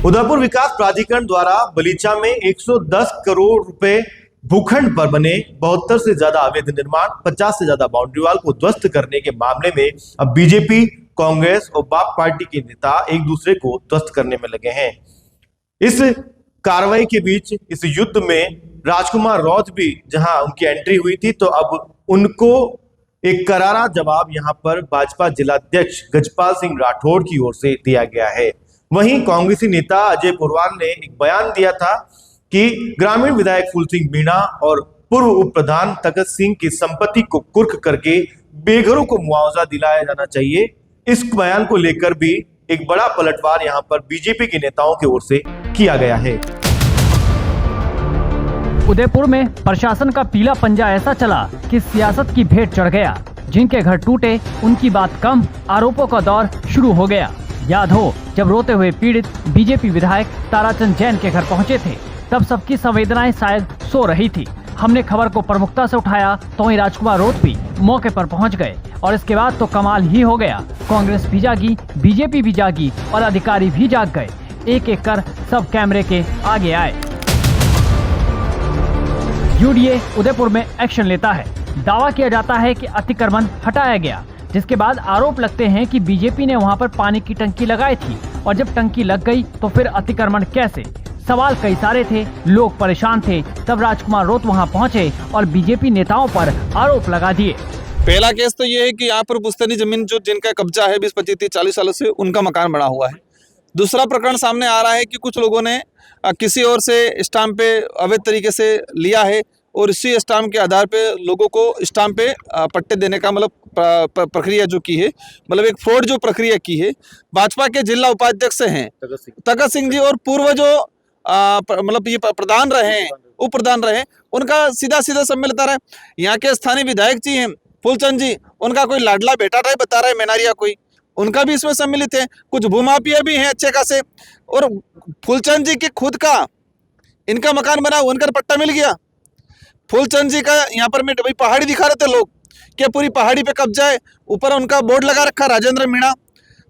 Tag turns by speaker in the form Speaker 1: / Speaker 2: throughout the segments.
Speaker 1: उदयपुर विकास प्राधिकरण द्वारा बलीचा में 110 करोड़ रुपए भूखंड पर बने 72 से ज्यादा अवैध निर्माण, 50 से ज्यादा बाउंड्री वाल को ध्वस्त करने के मामले में अब बीजेपी, कांग्रेस और बाप पार्टी के नेता एक दूसरे को ध्वस्त करने में लगे हैं। इस कार्रवाई के बीच इस युद्ध में राजकुमार रौत भी जहां उनकी एंट्री हुई थी, तो अब उनको एक करारा जवाब यहां पर भाजपा जिलाध्यक्ष गजपाल सिंह राठौड़ की ओर से दिया गया है। वहीं कांग्रेसी नेता अजय पोरवाल ने एक बयान दिया था कि ग्रामीण विधायक फूल सिंह मीणा और पूर्व उप प्रधान तखत सिंह की संपत्ति को कुर्क करके बेघरों को मुआवजा दिलाया जाना चाहिए। इस बयान को लेकर भी एक बड़ा पलटवार यहां पर बीजेपी के नेताओं की ओर से किया गया है।
Speaker 2: उदयपुर में प्रशासन का पीला पंजा ऐसा चला कि सियासत की भेंट चढ़ गया। जिनके घर टूटे उनकी बात कम, आरोपों का दौर शुरू हो गया। याद हो जब रोते हुए पीड़ित बीजेपी विधायक ताराचंद जैन के घर पहुंचे थे, तब सबकी संवेदनाएं शायद सो रही थी। हमने खबर को प्रमुखता से उठाया तो वहीं राजकुमार रौत भी मौके पर पहुंच गए और इसके बाद तो कमाल ही हो गया। कांग्रेस भी जागी, बीजेपी भी जागी और अधिकारी भी जाग गए। एक एक कर सब कैमरे के आगे आए। यूडीए उदयपुर में एक्शन लेता है। दावा किया जाता है कि अतिक्रमण हटाया गया, जिसके बाद आरोप लगते हैं कि बीजेपी ने वहां पर पानी की टंकी लगाई थी और जब टंकी लग गई तो फिर अतिक्रमण कैसे? सवाल कई सारे थे, लोग परेशान थे। तब राजकुमार रौत वहां पहुंचे और बीजेपी नेताओं पर आरोप लगा दिए।
Speaker 3: पहला केस तो ये है कि यहाँ पर पुश्तैनी जमीन जो जिनका कब्जा है 20, 25, 30, 40 सालों से, उनका मकान बना हुआ है। दूसरा प्रकरण सामने आ रहा है कि कुछ लोगों ने किसी और से स्टाम्प पे अवैध तरीके से लिया है और इसी स्टाम्प के आधार पे लोगों को स्टाम्प पे पट्टे देने का मतलब प्रक्रिया जो की है, मतलब एक फ्रॉड जो प्रक्रिया की है। भाजपा के जिला उपाध्यक्ष हैं तखत सिंह जी और पूर्व जो मतलब ये प्रधान रहे, उप प्रधान रहे, उनका सीधा सीधा सब मिलता रहा। यहाँ के स्थानीय विधायक जी हैं फूलचंद जी, उनका कोई लाडला बेटा टाइप बता रहा है मैनारिया कोई, उनका भी इसमें सम्मिलित है। कुछ भूमाफिया भी हैं अच्छे खासे, और फूलचंद जी के खुद का इनका मकान बना, उनका पट्टा मिल गया। फूलचंद जी का यहाँ पर भाई पहाड़ी दिखा रहे थे लोग कि पूरी पहाड़ी पे कब्जा है, ऊपर उनका बोर्ड लगा रखा राजेंद्र मीणा,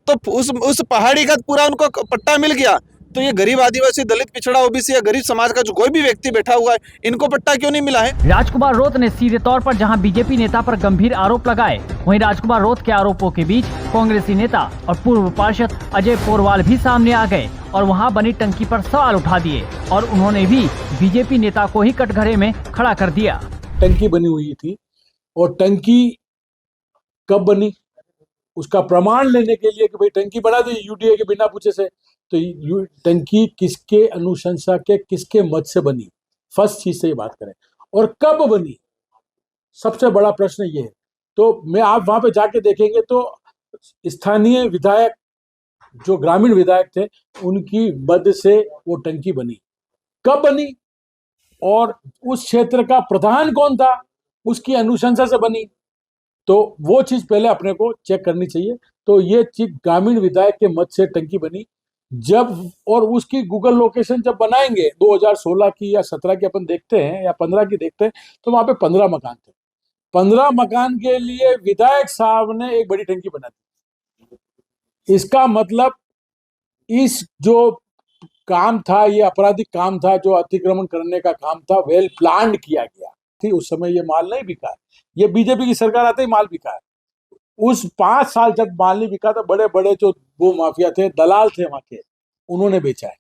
Speaker 3: तो उस पहाड़ी का पूरा उनको पट्टा मिल गया। तो ये गरीब आदिवासी, दलित, पिछड़ा, ओबीसी या गरीब समाज का जो कोई भी व्यक्ति बैठा हुआ है, इनको पट्टा क्यों नहीं मिला है?
Speaker 2: राजकुमार रौत ने सीधे तौर पर जहां बीजेपी नेता पर गंभीर आरोप लगाए, वहीं राजकुमार रौत के आरोपों के बीच कांग्रेसी नेता और पूर्व पार्षद अजय पोरवाल भी सामने आ गए और वहां बनी टंकी पर सवाल उठा दिए और उन्होंने भी बीजेपी नेता को ही कटघरे में खड़ा कर दिया।
Speaker 4: टंकी बनी हुई थी और टंकी कब बनी उसका प्रमाण लेने के लिए कि भाई टंकी बना दी यूडीए के बिना पूछे से, तो टंकी किसके अनुशंसा के, किसके मत से बनी, फर्स्ट चीज से ये बात करें, और कब बनी, सबसे बड़ा प्रश्न ये है। तो मैं आप वहां पे जाके देखेंगे तो स्थानीय विधायक जो ग्रामीण विधायक थे उनकी मद से वो टंकी बनी। कब बनी और उस क्षेत्र का प्रधान कौन था, उसकी अनुशंसा से बनी, तो वो चीज पहले अपने को चेक करनी चाहिए। तो ये चीज ग्रामीण विधायक के मत से टंकी बनी जब, और उसकी गूगल लोकेशन जब बनाएंगे 2016 की या 17 की अपन देखते हैं या 15 की देखते हैं, तो वहां पे 15 मकान थे। 15 मकान के लिए विधायक साहब ने एक बड़ी टंकी बना दी। इसका मतलब इस जो काम था, ये आपराधिक काम था, जो अतिक्रमण करने का काम था, वेल प्लान किया गया थी। उस समय ये माल नहीं बिका है, ये बीजेपी की सरकार आते ही माल बिका है। उस 5 साल जब माल नहीं बिका था, बड़े बड़े जो वो माफिया थे, दलाल थे वहां के, उन्होंने बेचा है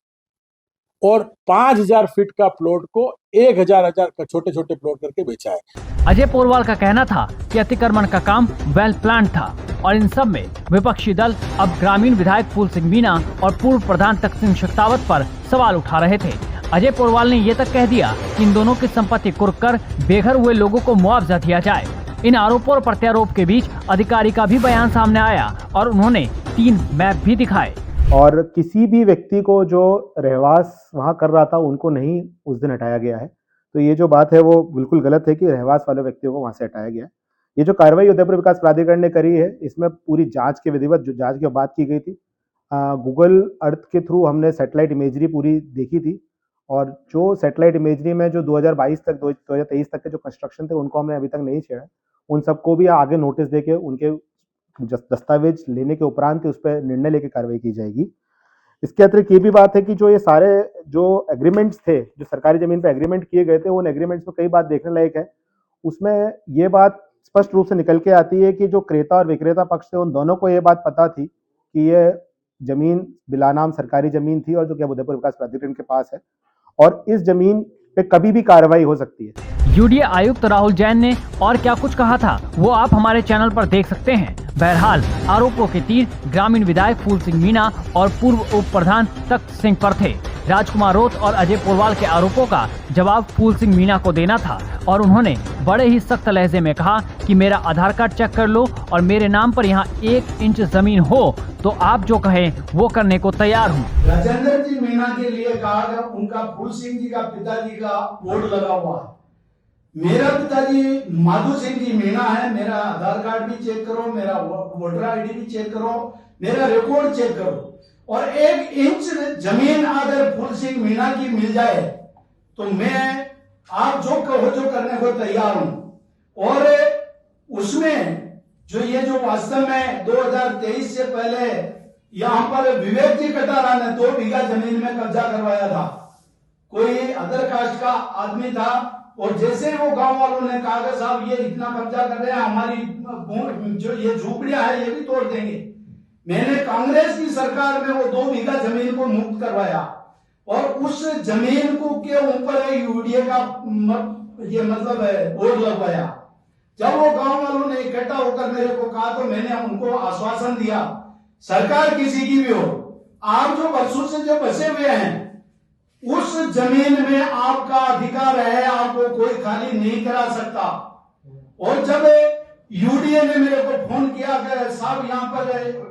Speaker 4: और 5000 फीट का प्लॉट को 1000 का छोटे छोटे प्लॉट करके बेचा है।
Speaker 2: अजय पोरवाल का कहना था कि अतिक्रमण का काम वेल प्लान था और इन सब में विपक्षी दल अब ग्रामीण विधायक फूल सिंह मीणा और पूर्व प्रधान तखत सिंह शेखावत पर सवाल उठा रहे थे। अजय पोरवाल ने ये तक कह दिया कि इन दोनों की संपत्ति कुर्क कर बेघर हुए लोगों को मुआवजा दिया जाए। इन आरोपों और प्रत्यारोप के बीच अधिकारी का भी बयान सामने आया और उन्होंने 3 मैप भी दिखाए।
Speaker 5: और किसी भी व्यक्ति को जो रहवास वहाँ कर रहा था उनको नहीं उस दिन हटाया गया है। तो ये जो बात है वो बिल्कुल गलत है कि रहवास वाले व्यक्तियों को वहाँ से हटाया गया है। ये जो कार्रवाई उदयपुर विकास प्राधिकरण ने करी है, इसमें पूरी जांच के विधिवत जो जांच की बात की गई थी। गूगल अर्थ के थ्रू हमने सैटेलाइट इमेजरी पूरी देखी थी और जो सैटेलाइट इमेजरी में जो 2022 तक 2023 तक के जो कंस्ट्रक्शन थे उनको हमने अभी तक नहीं छेड़ा। उन सबको भी आगे नोटिस देके उनके दस्तावेज लेने के उपरांत उस पर निर्णय लेके कार्रवाई की जाएगी। इसके अतिरिक्त ये भी बात है कि जो ये सारे जो एग्रीमेंट्स थे, जो सरकारी जमीन पे एग्रीमेंट किए गए थे, उन एग्रीमेंट्स में कई बात देखने लायक है। उसमें ये बात स्पष्ट रूप से निकल के आती है कि जो क्रेता और विक्रेता पक्ष थे, उन दोनों को ये बात पता थी कि ये जमीन बिलानाम सरकारी जमीन थी और जो कि अब उदयपुर विकास प्राधिकरण के पास है और इस जमीन पे कभी भी कार्रवाई हो सकती है।
Speaker 2: यूडीए आयुक्त राहुल जैन ने और क्या कुछ कहा था वो आप हमारे चैनल पर देख सकते हैं। बहरहाल आरोपों के तीर ग्रामीण विधायक फूल सिंह मीणा और पूर्व उप प्रधान तख्त सिंह पर थे। राजकुमार रोत और अजय पोरवाल के आरोपों का जवाब फूल सिंह मीणा को देना था और उन्होंने बड़े ही सख्त लहजे में कहा कि मेरा आधार कार्ड चेक कर लो और मेरे नाम पर यहाँ 1 इंच जमीन हो तो आप जो कहें वो करने को तैयार हूँ।
Speaker 6: राजेंद्र जी मीणा के लिए कहा गया उनका फूल सिंह जी का पिताजी का बोर्ड लगा हुआ है। मेरा पिताजी माधु सिंह जी मीणा है। मेरा आधार कार्ड भी चेक करो, मेरा वोटर आईडी भी चेक करो, मेरा रिकॉर्ड चेक करो और 1 इंच जमीन अगर फूल सिंह मीणा की मिल जाए तो मैं आप जो कहो जो करने को तैयार हूं। और उसमें जो वास्तव में 2023 से पहले यहां पर विवेक जी कटारा ने 2 बीघा जमीन में कब्जा करवाया था। कोई अदर कास्ट का आदमी था और जैसे वो गांव वालों ने कहा कि साहब ये इतना कब्जा कर रहे हैं, हमारी जो ये झोपड़ियां है ये भी तोड़ देंगे। मैंने कांग्रेस की सरकार में वो 2 बीघा जमीन को मुक्त करवाया और उस जमीन को के ऊपर यूडीए का ये मतलब है बोर्ड लगवाया। जब वो गांव वालों ने इकट्ठा होकर मेरे को कहा तो मैंने उनको आश्वासन दिया, सरकार किसी की भी हो, आप जो वर्षों से जो बसे हुए हैं उस जमीन में आपका अधिकार है, आपको कोई खाली नहीं करा सकता। और जब यूडीए ने मेरे को फोन किया कि साहब यहाँ पर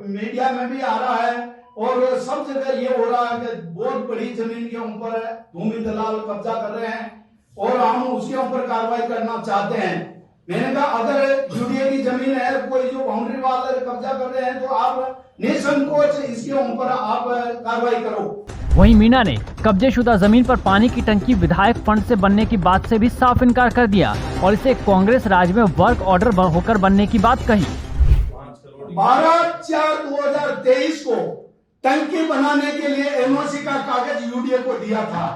Speaker 6: मीडिया में भी आ रहा है और सब जगह ये हो रहा है कि बहुत बड़ी जमीन के ऊपर भूमि दलाल कब्जा कर रहे हैं और हम उसके ऊपर कार्रवाई करना चाहते हैं। मैंने कहा अगर यूडीए की जमीन है, कोई जो बाउंड्री वाले कब्जा कर रहे हैं तो आप निसंकोच इसके ऊपर आप कार्रवाई करो।
Speaker 2: वहीं मीणा ने कब्जेशुदा जमीन पर पानी की टंकी विधायक फंड से बनने की बात से भी साफ इनकार कर दिया और इसे कांग्रेस राज में वर्क ऑर्डर होकर बनने की बात कही।
Speaker 6: 12/4/2023 को टंकी बनाने के लिए एनओसी का कागज यूडीए को दिया था।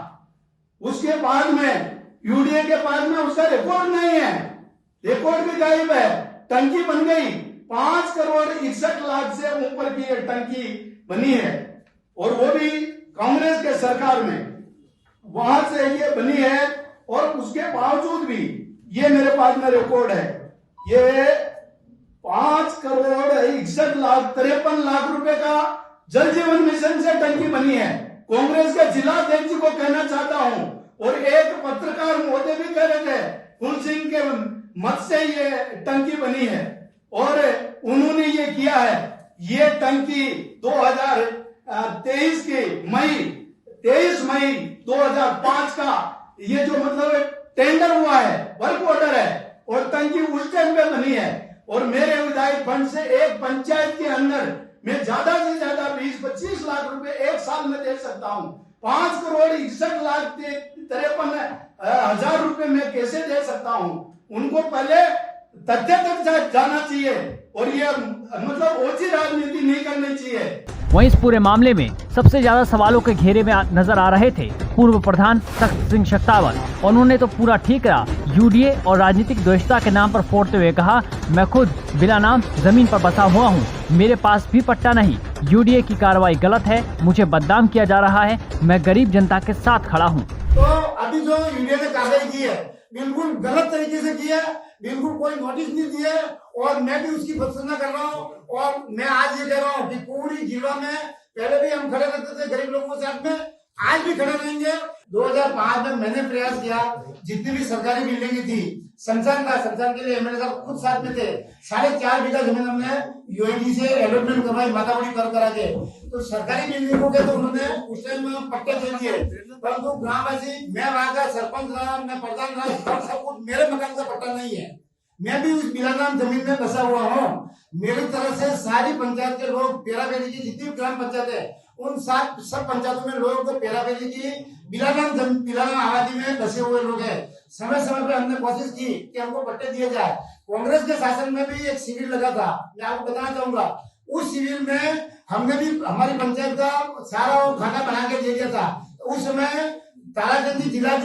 Speaker 6: उसके बाद में यूडीए के पास में उसका रिकॉर्ड नहीं है, रिकॉर्ड भी गायब है। टंकी बन गई, 5 करोड़ 61 लाख से ऊपर की टंकी बनी है और वो भी कांग्रेस के सरकार में, वहां से ये बनी है। और उसके बावजूद भी ये मेरे पास में रिकॉर्ड है, ये 5 करोड़ 61 लाख 53 लाख रुपए का जल जीवन मिशन से टंकी बनी है। कांग्रेस के जिला अध्यक्ष जी को कहना चाहता हूं और एक पत्रकार महोदय भी कह रहे थे फूल सिंह के मत से ये टंकी बनी है और उन्होंने ये किया है। ये टंकी 2023 के 23 मई 2005 का ये जो मतलब टेंडर हुआ है, वर्क ऑर्डर है और टंकी उस टाइम पे बनी है। और मेरे विधायक फंड से एक पंचायत के अंदर मैं ज्यादा से ज्यादा 20-25 लाख रुपए एक साल में दे सकता हूं। 5 करोड़ 61 लाख 53 हजार रुपए मैं कैसे दे सकता हूं? उनको पहले तथ्य तक जाना चाहिए और ये मतलब ओछी राजनीति नहीं करनी चाहिए।
Speaker 2: वहीं इस पूरे मामले में सबसे ज्यादा सवालों के घेरे में नजर आ रहे थे पूर्व प्रधान तख्त सिंह शक्तावत। उन्होंने तो पूरा ठीक करा, यूडीए और राजनीतिक द्वेषता के नाम पर फोड़ते हुए कहा, मैं खुद बिला नाम जमीन पर बसा हुआ हूँ, मेरे पास भी पट्टा नहीं, यूडीए की कार्रवाई गलत है, मुझे बदनाम किया जा रहा है, मैं गरीब जनता के साथ खड़ा हूँ।
Speaker 6: तो अभी जो यूडीए ने कार्रवाई की है बिल्कुल गलत तरीके से की है, बिल्कुल कोई नोटिस नहीं दिए और मैं भी उसकी भर्त्सना कर रहा हूँ। और मैं आज ये कह रहा हूँ कि पूरी जिला में पहले भी हम खड़े रहते थे गरीब लोगों के साथ में, आज भी खड़े रहेंगे। 2005 में मैंने प्रयास किया, जितनी भी सरकारी बिल्डिंग थी, संचालन के लिए एमएलए साहब खुद साथ में थे, 4.5 बीघा जमीन हमने यूआईडी से अलॉटमेंट करवाई मातावड़ी करा के। तो सरकारी बिल्डिंगों के तो उन्होंने उस टाइम पट्टे दे दिए, परंतु ग्रामवासी, मैं वहां का सरपंच रहा, मैं प्रधान रहा, सब कुछ मेरे मकान का पट्टा नहीं है। मैं भी उस बिलानाम जमीन में बसा हुआ हूँ। मेरी तरफ से सारी पंचायत के लोग, पेराबेरी की जितनी भी ग्राम पंचायत है उन सब पंचायतों में लोगों को पेराबेरी की बिलानाम आबादी में बसे हुए लोग हैं। समय समय पर हमने कोशिश की कि हमको पट्टे दिए जाए। कांग्रेस के शासन में भी एक शिविर लगा था, मैं आपको बताना चाहूंगा, उस शिविर में हमने भी हमारी पंचायत का सारा वो खाना बना के दे दिया था। उस समय ताराचंद जी जिला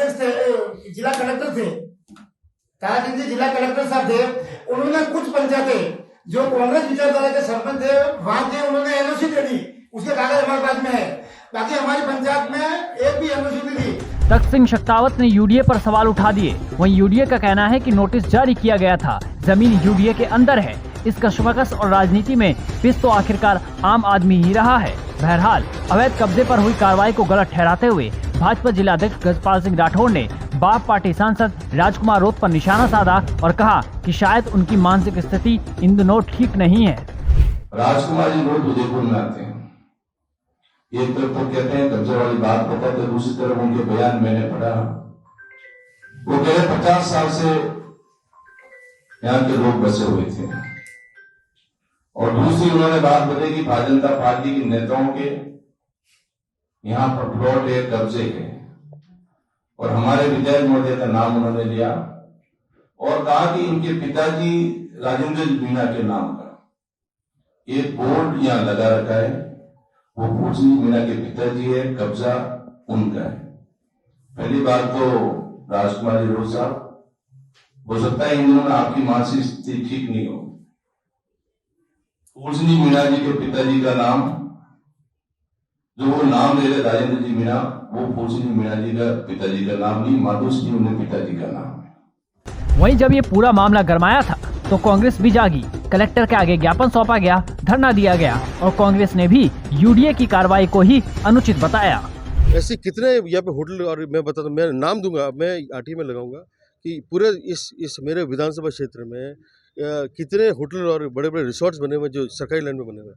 Speaker 6: कलेक्टर थे, ताराचंद जी जिला कलेक्टर साहब थे। उन्होंने कुछ पंचायतें जो कांग्रेस विचारधारा के सरपंच थे वहां के उन्होंने एनओसी दे दी, उसके कागज हमारे पास में है। बाकी हमारी पंचायत में एक भी एनओसी नहीं दी।
Speaker 2: तख्त सिंह शक्तावत ने यूडीए पर सवाल उठा दिए। वहीं यूडीए का कहना है कि नोटिस जारी किया गया था, जमीन यूडीए के अंदर है। इस कशमकश और राजनीति में पिस तो आखिरकार आम आदमी ही रहा है। बहरहाल अवैध कब्जे पर हुई कार्रवाई को गलत ठहराते हुए भाजपा जिलाध्यक्ष गजपाल सिंह राठौर ने बाप पार्टी सांसद राजकुमार रोत पर निशाना साधा और कहा कि शायद उनकी मानसिक स्थिति इन दिनों ठीक नहीं है।
Speaker 7: राजकुमार जी रोज उदयपुर में आते हैं, एक तरफ तो कहते हैं कब्जे वाली बात बताते, दूसरी तरफ उनके बयान मैंने पढ़ा, वो कहे 50 साल से यहाँ के लोग बसे हुए थे। और दूसरी उन्होंने बात बताई कि भारतीय जनता पार्टी के नेताओं के यहाँ पर प्लॉट है, कब्जे है, और हमारे विधायक महोदय का नाम उन्होंने लिया और कहा कि इनके पिताजी राजेंद्र मीणा के नाम का एक बोर्ड यहाँ लगा रखा है, वो पूछी मीणा के पिताजी है, कब्जा उनका है। पहली बात तो राजकुमार जी रोड साहब, हो सकता है इन दिनों में आपकी मानसिक स्थिति ठीक नहीं हो। पूजनी मीणा जी के पिताजी का नाम, जो वो नाम ले रहे राजेंद्र जी मीणा, वो पूजनी मीणा जी का पिताजी का नाम नहीं, माधु सिंह उनके पिताजी का नाम है।
Speaker 2: वहीं जब ये पूरा मामला गरमाया था तो कांग्रेस भी जागी। कलेक्टर के आगे ज्ञापन सौंपा गया, धरना दिया गया और कांग्रेस ने भी यूडीए की कार्रवाई को ही अनुचित बताया।
Speaker 8: ऐसे कितने यहाँ पे होटल, और मैं बताता हूँ, मैं नाम दूंगा, मैं आरटीआई में लगाऊंगा कि पूरे इस मेरे विधानसभा क्षेत्र में कितने होटल और बड़े बड़े रिसोर्ट्स बने हुए जो सरकारी लैंड में बने हुए,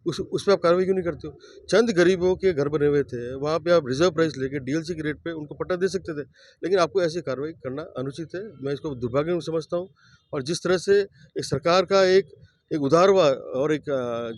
Speaker 8: उस पर आप कार्रवाई क्यों नहीं करते हो? चंद गरीबों के घर बने हुए थे, वहाँ पे आप रिजर्व प्राइस लेके डीएलसी के रेट पे उनको पट्टा दे सकते थे, लेकिन आपको ऐसी कार्रवाई करना अनुचित है। मैं इसको दुर्भाग्य समझता हूँ। और जिस तरह से एक सरकार का एक उदारवा और एक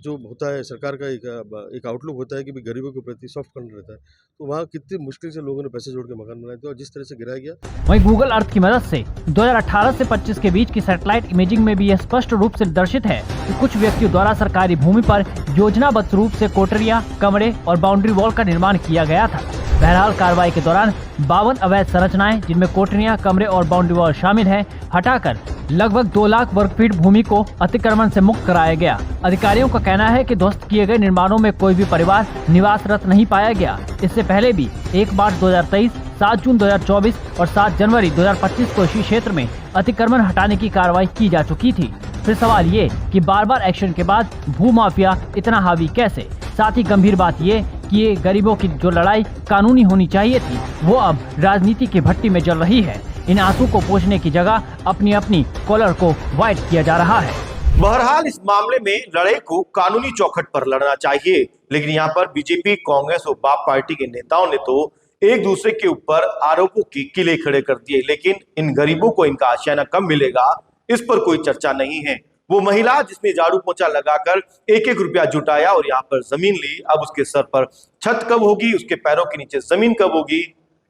Speaker 8: जो होता है सरकार का एक आउटलुक होता है कि भी गरीबों के प्रति सॉफ्ट कॉर्नर रहता है, तो वहाँ कितनी मुश्किल से लोगों ने पैसे जोड़ के मकान बनाए थे और जिस तरह से गिराया गया।
Speaker 2: वहीं गूगल अर्थ की मदद से 2018 से 25 के बीच की सैटेलाइट इमेजिंग में भी यह स्पष्ट रूप से दर्शित है कि कुछ व्यक्तियों द्वारा सरकारी भूमि पर योजनाबद्ध रूप से कोठरियां, कमरे और बाउंड्री वॉल का निर्माण किया गया था। बहरहाल कार्रवाई के दौरान 52 अवैध संरचनाएं, जिनमें कोठरियां, कमरे और बाउंड्री वॉल शामिल हैं, हटाकर लगभग 2 लाख वर्ग फीट भूमि को अतिक्रमण से मुक्त कराया गया। अधिकारियों का कहना है कि ध्वस्त किए गए निर्माणों में कोई भी परिवार निवासरत नहीं पाया गया। इससे पहले भी 1 मार्च 2023, 7 जून 2024 और 7 जनवरी 2025 को इसी क्षेत्र में अतिक्रमण हटाने की कार्रवाई की जा चुकी थी। फिर सवाल ये कि बार-बार एक्शन के बाद भूमाफिया इतना हावी कैसे? साथ ही गंभीर बात ये कि ये गरीबों की जो लड़ाई कानूनी होनी चाहिए थी, वो अब राजनीति की भट्टी में जल रही है। इन आंसू को पोंछने की जगह अपनी अपनी कॉलर को व्हाइट किया जा रहा है।
Speaker 1: बहरहाल इस मामले में लड़ाई को कानूनी चौखट पर लड़ना चाहिए, लेकिन यहाँ पर बीजेपी, कांग्रेस और बाप पार्टी के नेताओं ने तो एक दूसरे के ऊपर आरोपों के किले खड़े कर दिए, लेकिन इन गरीबों को इनका आशियाना कब मिलेगा, इस पर कोई चर्चा नहीं है। वो महिला जिसने झाड़ू पोंछा लगाकर 1-1 रुपया जुटाया और यहाँ पर जमीन ली, अब उसके सर पर छत कब होगी, उसके पैरों के नीचे जमीन कब होगी,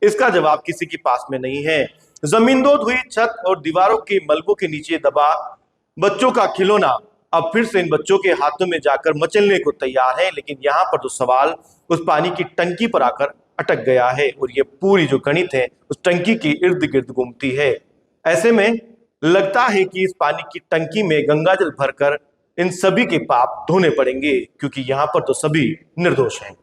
Speaker 1: इसका जवाब किसी के पास में नहीं है। जमींदोज हुई छत और दीवारों के मलबों के नीचे दबा बच्चों का खिलौना अब फिर से इन बच्चों के हाथों में जाकर मचलने को तैयार है। लेकिन यहाँ पर तो सवाल उस पानी की टंकी पर आकर अटक गया है और ये पूरी जो गणित है उस टंकी के इर्द गिर्द घूमती है। ऐसे में लगता है कि इस पानी की टंकी में गंगाजल भरकर इन सभी के पाप धोने पड़ेंगे, क्योंकि यहाँ पर तो सभी निर्दोष हैं।